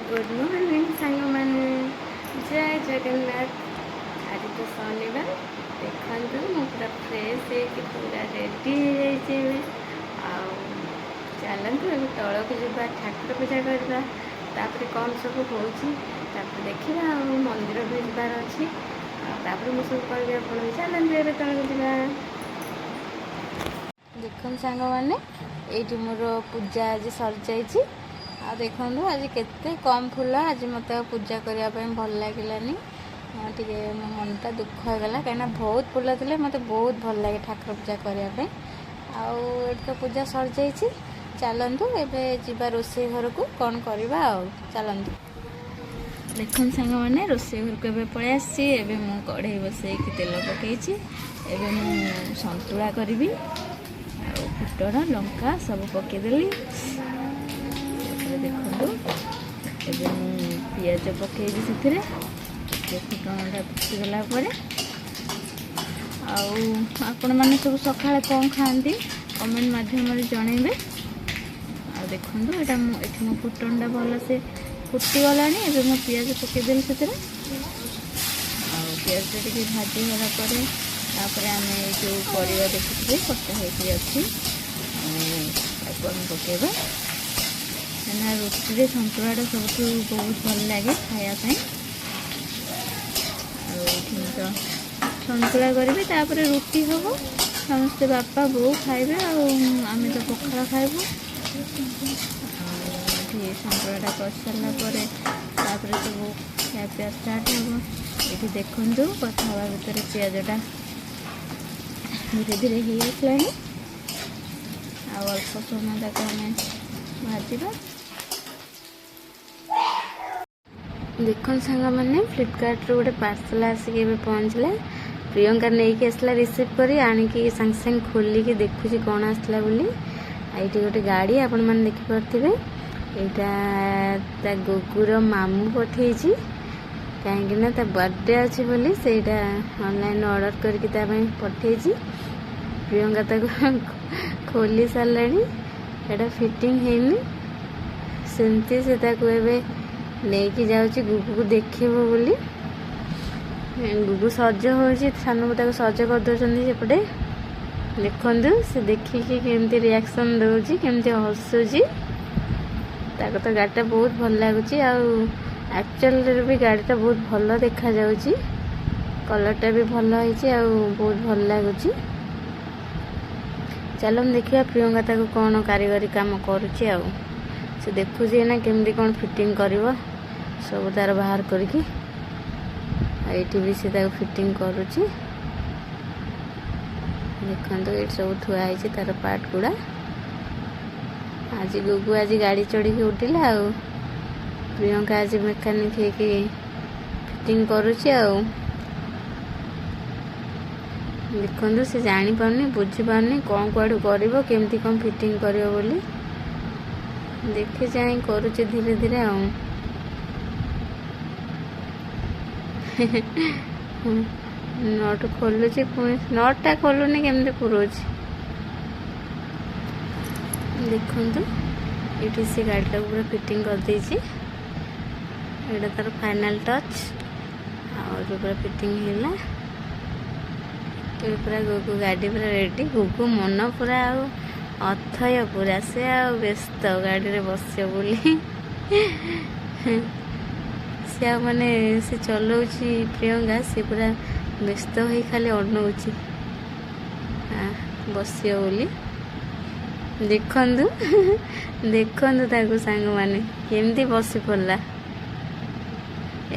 Good morning सांग मैंने जय जगन्नाथ। आज तो शनिवार देखु मु पूरा फ्रेश है पूरा रेडी चलतु ए तौक जा ठाकुर पूजा करवा कौन सब हो देखा मंदिर भी जबार अच्छी मुझे कह चलते ए तौक जा देखो सांग मैंने ये मोर पूजा आज सरी जा देखु आज केते कम फूल आज मत पूजा करने भल लगे टे मो मनटा दुख होगला कहीं बहुत फूल थे मत बहुत भल लगे ठाकुर पूजा करने आउ तो पूजा सरी जा चलतु एवं जा रोसे घर को कौन करवा चलतु देखो सांग मैंने रोसे घर को पलि आसी मु कढ़ई बसई तेल पकई सतुला करी फुटण लंका सब पकईदेली देखो पियाज पकईबी से फुटणटा फुटीगला आपण मैंने सब सका कौन खाती कमेंट मध्यम जनइबे देखो यहाँ मो फुटणटा भल से फुटीगला मो पियाज पकईदेली से पियाज टे भाजी गला आम जो परिवा देखिए कटा होती अच्छी पकईबा ना रुटी सतुलाटा सब बहुत भल लगे खायापी तो सतुला करी रुटी हम समस्ते बापा बो खाइबे आम तो पखाड़ खाइबू सतुलाटा कर सारापर सब खाया स्टार्ट हम ये देखु कथा हवा भर पियाजटा धीरे धीरे हो आसला अल्प समय तक आम भाजवा देख सांग मैंने फ्लिपकार्ट गोटे पार्सल आसिक पहुँचला प्रियंका नहीं आसला रिसीव करी आणिकी सांग सांग खोलिकी देखुची कौन आसला बोली ये गोटे गाड़ी आपण मैंने देखिपे यहाँ गुगुर मामू पठे कहीं बर्थडे अच्छी बोली से ऑनलाइन ऑर्डर करके पठे प्रियंका तक खोली सारे फिटिंग है सेमती से नहीं जाऊँगी गुगु को देखेब बोली गुगु सज हो सानू सज कर दौरान सेपटे देखु से देखिकी केमती रिएक्शन दौर केमती हसुची तो गाड़ीटा बहुत भल लगुच एक्चुअल भी गाड़ीटा बहुत भल देखा जाउची कलरटा भी भल होइची बहुत भल लगुच चलो देखिए प्रियंका ताको कौन कारीगरी काम करुच्ची से देखुची ना केमती कौन फिटिंग करिवो सब तार बाहर करके ये भी से फिटिंग करुच्ची देखो ये सब थुआई तार पार्ट गुड़ा आज गुगु आज गाड़ी चढ़ी उठिला प्रियंका आज मेकानिक फिटिंग करुच्ची देखो से जानी पारनी बुझी पारनी कौन कुआड़ू कर केमती कौन फिटिंग कर बोली देखे जाए करुचे धीरे धीरे नट खोलुची नटटा खोलुनी केमती पुरोची देखु ये से गाड़ीटा पूरा फिटिंग कर देछि एटा तार फाइनल टच और पूरा फिटिंग हैला पूरा गुगु गाड़ी पूरा रेडी गुगु मन पूरा अथय पूरा से व्यस्त गाड़ी रे बस बोली से माने से चलाउची प्रियंका से पूरा व्यस्त हो खाली अनौची बस बोली देखु देखु सांग माने केमती बसी पड़ला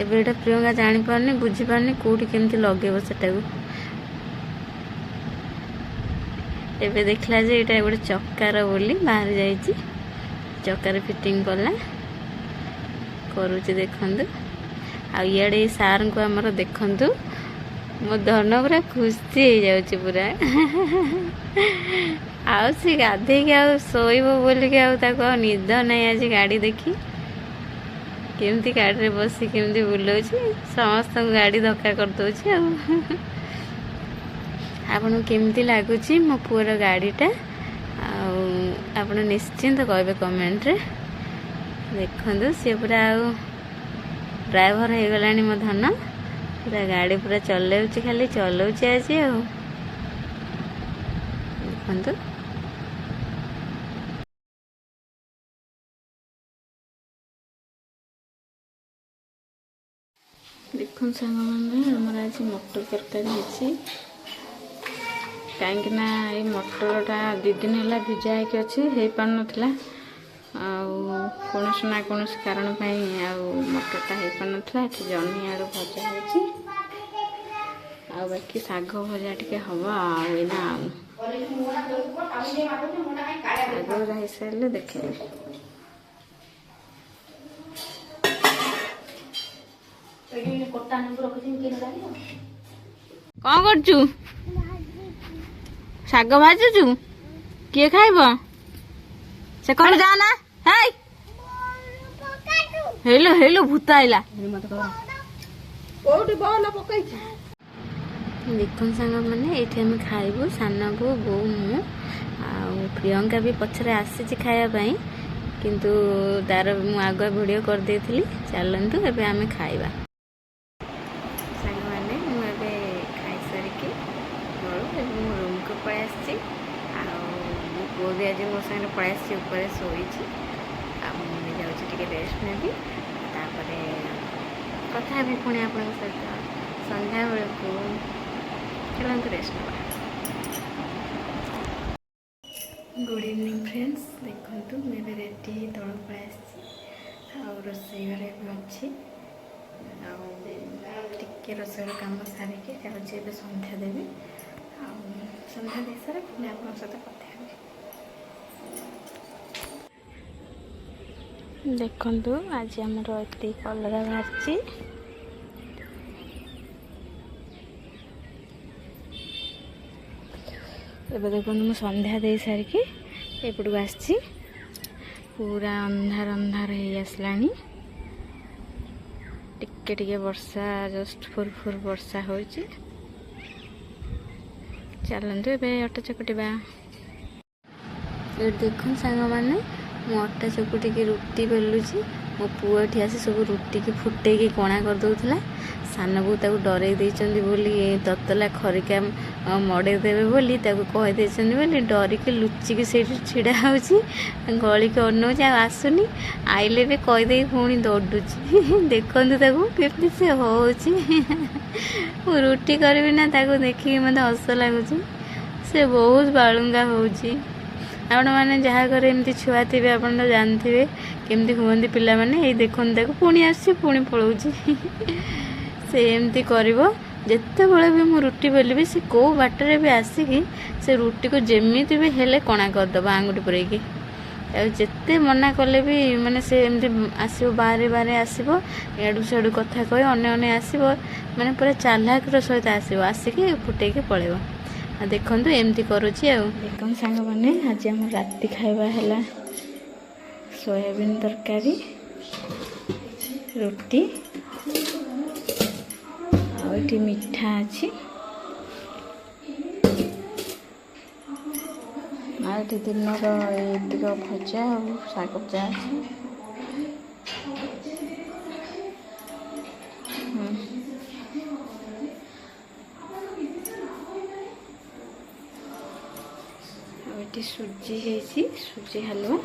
एबेटा प्रियंका जानी पारनी बुझी पारनी कोठी केमती लगेब सेटा एबे देखला जे एटा गोटे चक्कार बोली बाहर जाइए चक्कार फिटिंग कला करुचे देखु आड़े सार को आमर देखु मो धन पूरा खुशी हो जाऊँ पूरा आउ सी गाधे आउ शोब बोलिक निद नहीं आज गाड़ी देखी केमती गाड़ी रे बसी केमती बुलाऊँ समस्त गाड़ी धक्का कर दौची आपन केमती लगुच मो पुअर गाड़ीटा आप निश्चिंत कहे कमेंट रे देखो सी पूरा ड्राइवर हो गलानी मो धन पूरा गाड़ी पूरा चलाऊँ खाली चलाऊँ आज देखो देखो सांग मैंने आमर आज मटर तरकारी कहीं ये मटरटा 2 दिन है भिजा होगी अच्छी हो पार नाला कौन ना कौन कारण मटरटा हो पार नाला जह्नी आड़ू भजा हो बाकी शाग भजा टे हम आईना शाग भजा हो सारे देखे कौन करचु शाग भाजुचु किए खाइब से कौन जाना हेलो हेलो भूत आइला देखो सांग मैंने ये आम खाइबू सान बो बो मु प्रियंका भी पछरे आसी खायापाई किंतु तार मु आगुआ वीडियो कर देती चलतु एबे आम खाइबा सांग मैंने मुझे खाई सारिकी मो रूम को पलि आसी पु भी आज मो सागे पलि आसी ऊपर शोई जाऊँगी रेस्ट नेबी कथा भी पुणी आप सहित संध्या बेल को चलते रेस्ट ना गुड इवनिंग फ्रेंड्स देखो मुझे रेडी तौल पलि रोसई घरे अच्छी टे रोसईर कम सारिके जाऊँगी संध्या देवी संध्या दे सारे पुणी आप सहित कथा देखु आज आमर ये कलरा बाहरी एबे देखो मुझे संध्या दे सारिकी एपटू आसी पूरा अंधार अंधार हो आसला टिके टिके वर्षा जस्ट फुर फुर वर्षा हो चलतु ए अटा चकटिबा देखो सांग मैंने मु अटा चकुटी रुटी बेलुची मो पुआ एठी आसी सब रुटी की फुटे की कणा कर दउथला सान बो ताको डरे देइचंदी बोली ततला खरिका मड़े देवे बोली ताको कहि देइचंदी बोली डरी के लुचि के सेठी छिड़ा होउची गली के अनौची आसुनी आइले भी कहि देई पुणी दौड़ुची देखंतु ताको केमती से होउची मु रुटी करबी ना ताको देखि मते हस लागुची से बहुत बालुंगा होउची आपण मैंने जहाँ घर एमती छुआ थे आप जानते केमती हुए पिला माने ये देखते देखो पुणी आसी पुणी पलाऊँ से एमती कर जिते बड़े भी मुझे रुटी बेलि से कौ बाटर भी आसिकी से रुटी को जमी भी हेले कणा करदब आंगुठी पुरेकी जिते मना कले भी माने से एमती आसो बाहर बाहर आसो एडू सेडू कथा कह अने आसो माने पूरा चालाकर सहित आसो आसिकी फुटेकी पलैब देखो एमती करुच्ची देख सांग मैंने आज आम राति खाଇବା है सोयाबीन तरकारी रुटी आठी मिठा अच्छी आठ दिन एतिक भजा और शाग भजा अच्छी सुजी है सुजी हलवा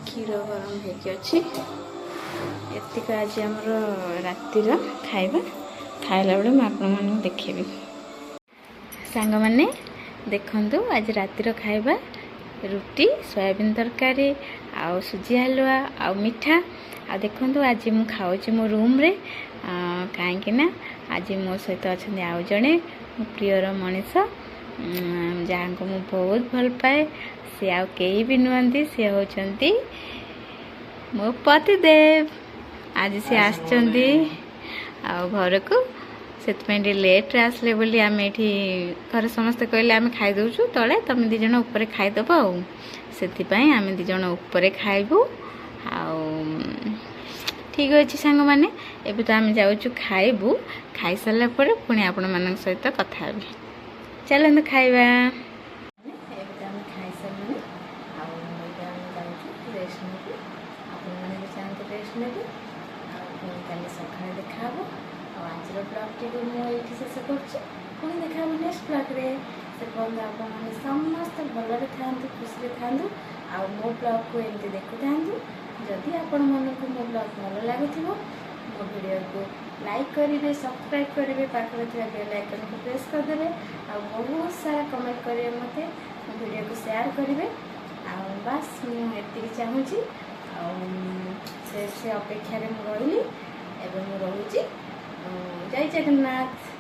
क्षीर गरम होती एतिक आज आमर रातिर खाइबा खाइला बेले मुझे आपण मानक देखेबी सांग माने देखंतु आज रातिर खाइबा रुटी सोयाबीन तरकारी आउ सुजी हलवा आउ मिठा आ देखंतु आज मु खाऊची मो रूम रे कहीं ना आज मो सहित अच्छा आउ जड़े मो प्रियर मनीष जहाँ को मुझे बहुत भल पाए सी आउ कई भी नुहति सी होती मो पतिदेव आज सी आसचंदी घर को से लेट आसले बोली आम ये घर समस्ते कहले आम खाई दौचु तले तुम दीज ऊपर खाईदब आम दीज ऊपर खाइबू ठीक अच्छे सांग मैंने एबे तो आम जाऊँ खाइबू खाई सारा पर पुणी आपण मान सहित कथा हेबी चलते खाइबा खाई सारे रेस्ट ନେବେ। ଆଉ ପୁଣି କାଲି ସକାଳେ ଦେଖାହେବ। ଆଉ ଆଜିର ବ୍ଲଗ୍ଟିକୁ ମୁଁ ଏଇଠି ଶେଷ କରୁଛି। ପୁଣି ଦେଖାହେବ ନେକ୍ସଟ ବ୍ଲଗ୍ରେ। ସେ ପର୍ଯ୍ୟନ୍ତ ଆପଣମାନେ ସମସ୍ତେ ଭଲରେ ଥାଆନ୍ତୁ, ଖୁସିରେ ଥାଆନ୍ତୁ। ଆଉ ମୋ ବ୍ଲଗ୍କୁ ଏମିତି ଦେଖୁଥାନ୍ତୁ। ଯଦି ଆପଣମାନଙ୍କୁ ମୋ ବ୍ଲଗ୍ ଭଲ ଲାଗୁଥିବ ମୋ ଭିଡ଼ିଓକୁ ଲାଇକ୍ କରିବେ, ସବସ୍କ୍ରାଇବ୍ କରିବେ, ପାଖରେ ଥିବା ବେଲ୍ ଆଇକନ୍କୁ ପ୍ରେସ୍ କରିଦେବେ। ଆଉ ବହୁତ ସାରା କମେଣ୍ଟ କରିବେ, ମୋତେ ମୋ ଭିଡ଼ିଓକୁ ସେୟାର କରିବେ। ଆଉ ବାସ୍ ମୁଁ ଏତିକି ଚାହୁଁଛି। ଆଉ ସେ ଅପେକ୍ଷାରେ ମୁଁ ରହିଲି। ଏବେ ମୁଁ ରହୁଛି। ଜୟ ଜଗନ୍ନାଥ।